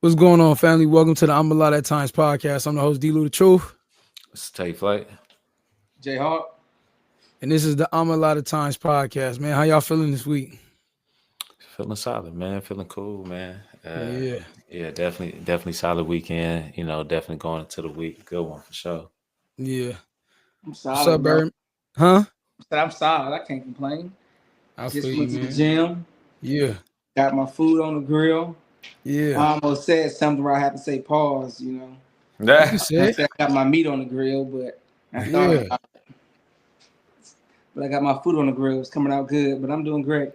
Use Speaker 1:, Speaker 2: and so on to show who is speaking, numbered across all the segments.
Speaker 1: What's going on, family? Welcome to the ALOT at Times podcast. I'm the host, dlouthetruth,
Speaker 2: Let's take flight.
Speaker 3: J Hawk.
Speaker 1: and this is the ALOT at Times podcast. Man, how y'all feeling this week?
Speaker 2: Feeling solid, man. Feeling cool, man.
Speaker 1: Yeah.
Speaker 2: Yeah, definitely solid weekend. Definitely going into the week. Good one for sure.
Speaker 1: Yeah.
Speaker 3: I'm
Speaker 1: What's
Speaker 3: solid,
Speaker 1: up,
Speaker 3: bro.
Speaker 1: Barry? Huh?
Speaker 3: I'm solid. I can't complain.
Speaker 1: I
Speaker 3: Just
Speaker 1: feel
Speaker 3: went
Speaker 1: you,
Speaker 3: to the
Speaker 1: man.
Speaker 3: gym.
Speaker 1: Yeah.
Speaker 3: Got my food on the grill. I
Speaker 1: Yeah.
Speaker 3: almost said something where I have to say pause,
Speaker 1: You
Speaker 2: Yeah.
Speaker 1: can say
Speaker 3: I
Speaker 1: it.
Speaker 3: said I got my meat on the grill, but I thought
Speaker 1: Yeah.
Speaker 3: about it. But I got my food on the grill. It's coming out good, but I'm doing great.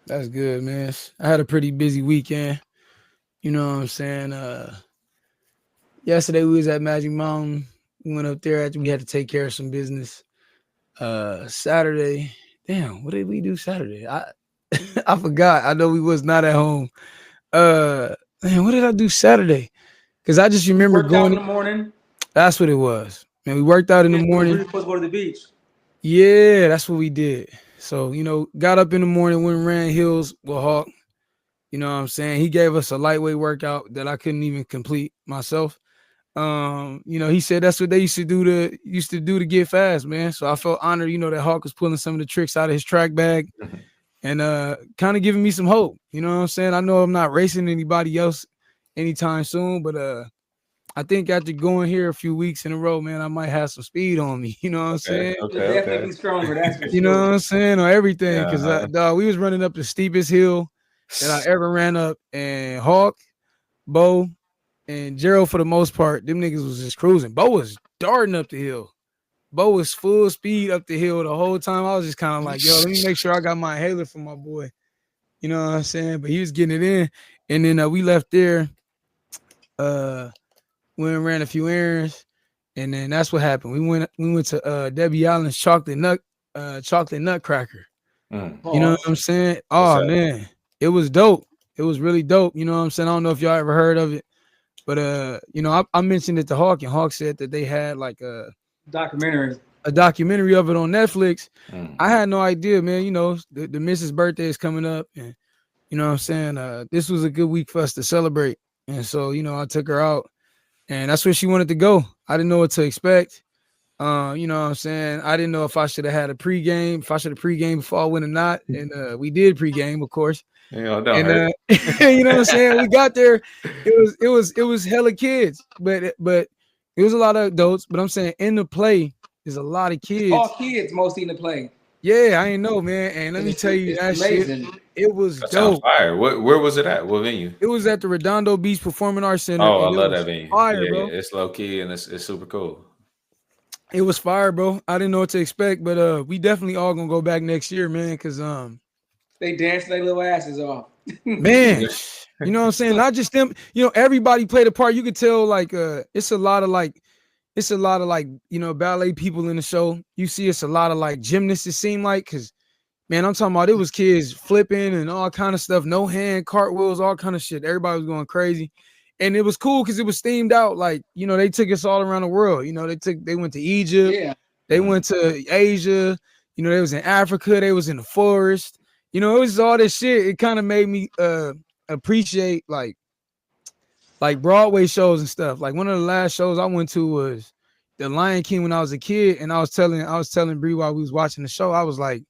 Speaker 1: That's good, man. I had a pretty busy weekend. You know what I'm saying? Yesterday we was at Magic Mountain. We went up there after we had to take care of some business. Saturday. Damn, what did we do Saturday? I I forgot. I know we was not at home. Man, what did I do Saturday? Because I just remember
Speaker 3: Worked out in
Speaker 1: going.
Speaker 3: the morning.
Speaker 1: That's what it was. Man, we worked out in the
Speaker 3: We
Speaker 1: morning.
Speaker 3: were supposed to go to the beach.
Speaker 1: Yeah, that's what we did. So, got up in the morning, went and ran hills with Hawk. You know what I'm saying? He gave us a lightweight workout that I couldn't even complete myself. He said that's what they used to do to get fast, man. So I felt honored, that Hawk was pulling some of the tricks out of his track bag and kind of giving me some hope. You know what I'm saying? I know I'm not racing anybody else anytime soon, but I think after going here a few weeks in a row, man, I might have some speed on me. You know what I'm saying?
Speaker 3: You'll definitely be stronger. That's for
Speaker 1: You know what
Speaker 3: sure.
Speaker 1: I'm saying? Or everything. Because
Speaker 2: Uh-huh.
Speaker 1: we was running up the steepest hill that I ever ran up. And Hawk, Bo, and Gerald, for the most part, them niggas was just cruising. Bo was darting up the hill. Bo was full speed up the hill the whole time. I was just kind of like, yo, let me make sure I got my inhaler for my boy. You know what I'm saying? But he was getting it in. And then we left there. Went and ran a few errands. And then that's what happened. We went to Debbie Allen's chocolate nutcracker.
Speaker 2: Mm.
Speaker 1: You know what I'm saying?
Speaker 2: What's
Speaker 1: Oh
Speaker 2: that?
Speaker 1: man, it was dope. It was really dope. You know what I'm saying? I don't know if y'all ever heard of it, but I mentioned it to Hawk, and Hawk said that they had like a
Speaker 3: Documentary.
Speaker 1: documentary of it on Netflix.
Speaker 2: Mm.
Speaker 1: I had no idea, man. The missus' birthday is coming up, and you know what I'm saying? This was a good week for us to celebrate. And so, I took her out, and that's where she wanted to go. I didn't know what to expect. You know what I'm saying? I didn't know if I should have had a pregame, if I should have pregame before I went or not. And we did pregame, of course.
Speaker 2: Don't
Speaker 1: And
Speaker 2: hurt.
Speaker 1: you know what I'm saying? We got there. It was hella kids, but it was a lot of adults. But I'm saying in the play, there's a lot of kids.
Speaker 3: All kids mostly in the play.
Speaker 1: Yeah, I ain't know, man. And let me tell you
Speaker 3: It's
Speaker 1: that
Speaker 3: amazing.
Speaker 1: shit. It was
Speaker 2: That sounds
Speaker 1: dope.
Speaker 2: fire. Where was it at? What venue?
Speaker 1: It was at the Redondo Beach Performing Arts Center.
Speaker 2: Oh, I
Speaker 1: And it
Speaker 2: love
Speaker 1: was
Speaker 2: that venue.
Speaker 1: fire,
Speaker 2: Yeah,
Speaker 1: bro.
Speaker 2: it's low key and it's super cool.
Speaker 1: It was fire, bro. I didn't know what to expect, but we definitely all gonna go back next year, man. Cause
Speaker 3: They dance their little asses off.
Speaker 1: man, you know what I'm saying? Not just them, everybody played a part. You could tell like it's a lot of like ballet people in the show. You see it's a lot of like gymnasts, it seemed like, cause man, I'm talking about it was kids flipping and all kind of stuff, no hand cartwheels, all kind of shit. Everybody was going crazy. And it was cool because it was themed out. Like, they took us all around the world. They went to Egypt,
Speaker 3: Yeah.
Speaker 1: they went to Asia, they was in Africa, they was in the forest. It was all this shit. It kind of made me appreciate like Broadway shows and stuff. Like one of the last shows I went to was The Lion King when I was a kid, and I was telling Bree while we was watching the show, I was like,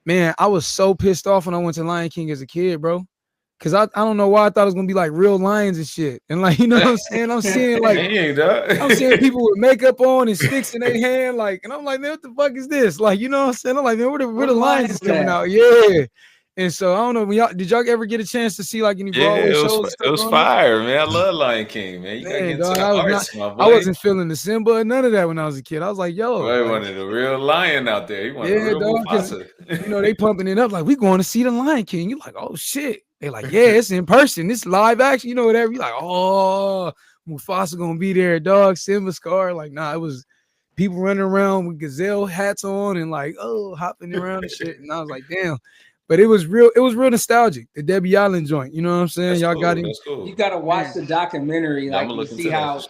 Speaker 1: man, I was so pissed off when I went to Lion King as a kid, bro. Cause I don't know why I thought it was gonna be like real lions and shit. And like, you know what I'm saying? I'm seeing like I'm seeing people with makeup on and sticks in their hand, like, and I'm like, man, what the fuck is this? Like, you know what I'm saying? I'm like, man, where the lions is coming out? Yeah. And so I don't know. Did y'all ever get a chance to see like any Broadway shows?
Speaker 2: It was fire, man. I love Lion King, man. You gotta get into
Speaker 1: dog,
Speaker 2: the arts, my boy.
Speaker 1: I wasn't feeling the Simba or none of that when I was a kid. I was like, yo,
Speaker 2: Boy, he wanted a real lion out there. He wanted a real
Speaker 1: dog,
Speaker 2: Mufasa.
Speaker 1: they pumping it up like we going to see the Lion King. You're like, oh shit. They're like, yeah, it's in person. It's live action. Whatever. You're like, oh, Mufasa gonna be there, dog. Simba Scar. Like, nah, it was people running around with gazelle hats on and like, hopping around and shit. And I was like, damn. But it was real nostalgic. The Debbie Allen joint. You know what I'm saying?
Speaker 2: That's
Speaker 1: Y'all
Speaker 2: cool.
Speaker 1: got it.
Speaker 2: That's cool.
Speaker 3: You gotta watch the documentary, like you see how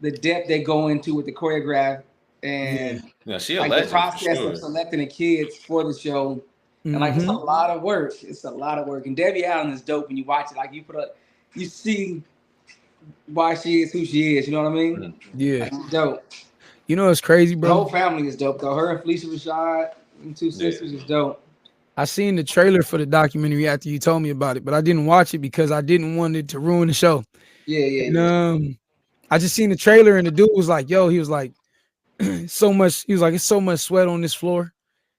Speaker 3: the depth they go into with the choreograph and
Speaker 2: she a
Speaker 3: like
Speaker 2: legend,
Speaker 3: the process of selecting the kids for the show. And like it's a lot of work. It's a lot of work. And Debbie Allen is dope when you watch it. Like you put up, you see why she is who she is. You know what I mean?
Speaker 1: Yeah.
Speaker 3: Like, she's dope.
Speaker 1: You know, it's crazy, bro.
Speaker 3: The whole family is dope, though. Her and Felicia Rashad and two sisters is dope.
Speaker 1: I seen the trailer for the documentary after you told me about it, but I didn't watch it because I didn't want it to ruin the show. And, I just seen the trailer and the dude was like, yo, he was like, so much. He was like, it's so much sweat on this floor.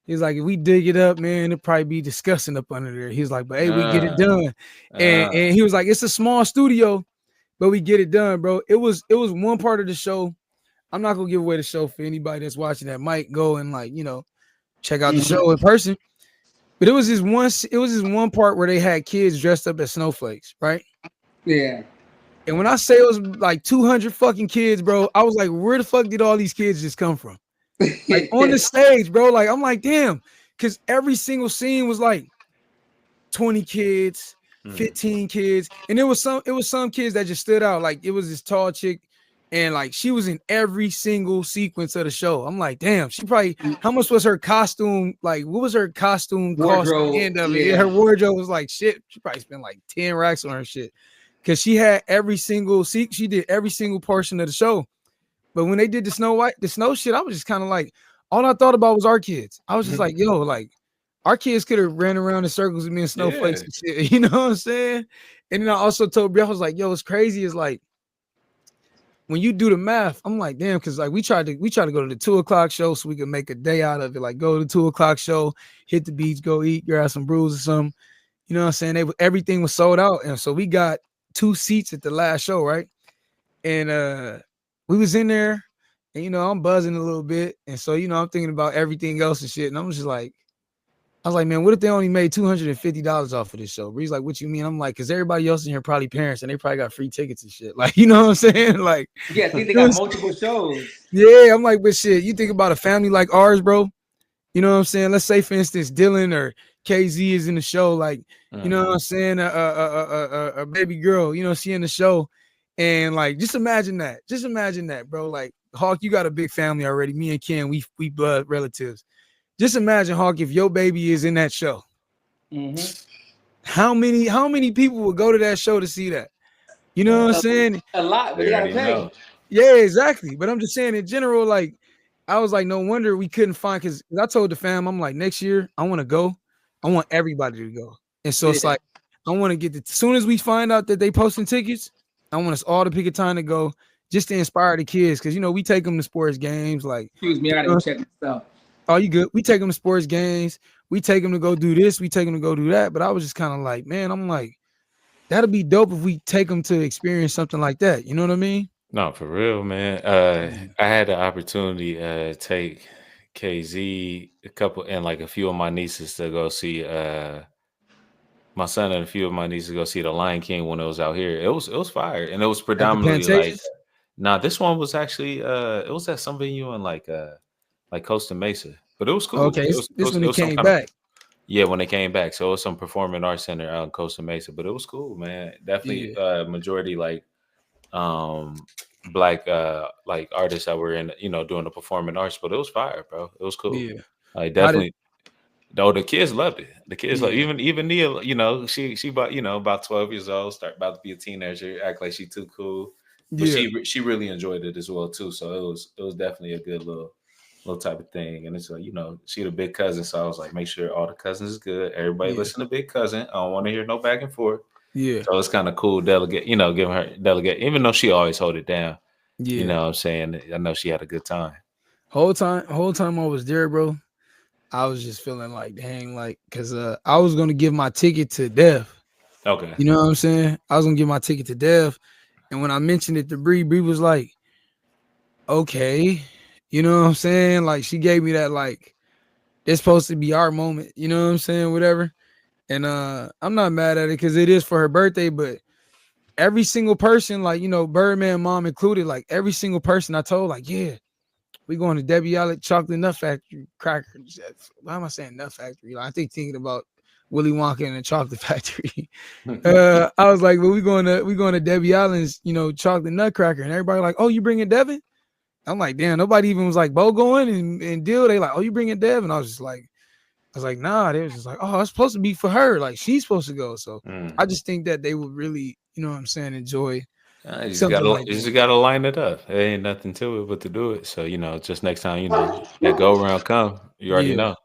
Speaker 1: He's like, if we dig it up, man, it'd probably be disgusting up under there. He's like, but hey, we get it done. And he was like, it's a small studio, but we get it done, bro. It was one part of the show. I'm not gonna give away the show for anybody that's watching that might go and like, you know, check out the show in person. But it was this one part where they had kids dressed up as snowflakes, right?
Speaker 3: Yeah.
Speaker 1: And when I say it was like 200 fucking kids, bro, I was like, where the fuck did all these kids just come from? Like on the stage, bro. Like, I'm like, damn, because every single scene was like 20 kids, 15 kids, and it was some kids that just stood out. Like, it was this tall chick, and like she was in every single sequence of the show. I'm like, damn, she probably, how much was her costume? Like, what was her costume cost at the end of it? Yeah, her wardrobe was like shit. She probably spent like 10 racks on her shit. Because she had she did every single portion of the show. But when they did the snow shit, I was just kind of like, all I thought about was our kids. I was just like, yo, like, our kids could have ran around in circles with me and snowflakes and shit. You know what I'm saying? And then I also told Bri, I was like, yo, what's crazy is like, when you do the math, I'm like, damn, because like we tried to go to the 2:00 show so we could make a day out of it. Like, go to the 2:00 show, hit the beach, go eat, grab some brews or something. You know what I'm saying? Everything was sold out. And so we got 2 seats at the last show, right? And we was in there, and you know, I'm buzzing a little bit, and so you know, I'm thinking about everything else and shit, and I'm just like, I was like, man, what if they only made $250 off of this show? Bree's like, what you mean? I'm like, because everybody else in here probably parents, and they probably got free tickets and shit. Like, you know what I'm saying? Like,
Speaker 3: yeah, I think they got multiple shows.
Speaker 1: Yeah, I'm like, but shit, you think about a family like ours, bro. You know what I'm saying? Let's say, for instance, Dylan or KZ is in the show, like, you know what I'm saying? A baby girl, you know, she in the show. And like, just imagine that, bro. Like, Hawk, you got a big family already. Me and Ken, we blood relatives. Just imagine, Hawk, if your baby is in that show. How many people would go to that show to see that? You know what I'm saying?
Speaker 3: A lot, but you gotta pay.
Speaker 1: Yeah, exactly. But I'm just saying in general, like, I was like, no wonder we couldn't find, because I told the fam, I'm like, next year I want to go. I want everybody to go. And so it's like, I want to get as soon as we find out that they posting tickets, I want us all to pick a time to go just to inspire the kids. Because, you know, we take them to sports games. Like,
Speaker 3: excuse me, I gotta go check this out.
Speaker 1: Oh, you good? We take them to sports games. We take them to go do this. We take them to go do that. But I was just kind of like, man, I'm like, that'll be dope if we take them to experience something like that. You know what I mean?
Speaker 2: No, for real, man. I had the opportunity to take KZ, a few of my nieces to go see my son and a few of my nieces go see the Lion King when it was out here. It was fire, and it was predominantly like, nah, this one was actually it was at some venue in like Costa Mesa, but it was cool.
Speaker 1: Okay, this when they came back.
Speaker 2: Yeah, when they came back, so it was some performing arts center out in Costa Mesa, but it was cool, man. Definitely, majority like black like artists that were in, you know, doing the performing arts, but it was fire, bro. It was cool.
Speaker 1: Yeah,
Speaker 2: like definitely. Though the kids loved it. The kids like even Nia, you know, she about, you know, about 12 years old, about to be a teenager, act like she too cool. But she really enjoyed it as well too. So it was definitely a good little type of thing. And it's like, you know, she the big cousin, so I was like, make sure all the cousins is good. Everybody listen to big cousin. I don't want to hear no back and forth. Yeah. So it's kind of cool delegate, you know, giving her delegate, even though she always hold it down. Yeah. You know what I'm saying? I know she had a good time.
Speaker 1: Whole time I was there, bro, I was just feeling like, dang, like, because I was going to give my ticket to Dev.
Speaker 2: Okay.
Speaker 1: You know what I'm saying? I was going to give my ticket to Dev. And when I mentioned it to Bree was like, okay. You know what I'm saying? Like, she gave me that, like, it's supposed to be our moment. You know what I'm saying? Whatever. And I'm not mad at it because it is for her birthday. But every single person, like, you know, Birdman mom included, like, every single person I told, like, yeah, we going to Dlout Chocolate Nut Factory crackers. Why am I saying Nut Factory? Like, I think thinking about Willy Wonka and the Chocolate Factory. I was like, well, we going to Debbie Allen's, you know, chocolate Nutcracker, and everybody like, oh, you bringing Devin? I'm like, damn, nobody even was like, Bo going and Dill. They like, oh, you bringing Dev? And I was was like, nah, they was just like, oh, it's supposed to be for her. Like, she's supposed to go. So I just think that they would really, you know what I'm saying, enjoy something like that.
Speaker 2: You just gotta line it up. There ain't nothing to it but to do it. So, you know, just next time, you know, that go around come, you already know.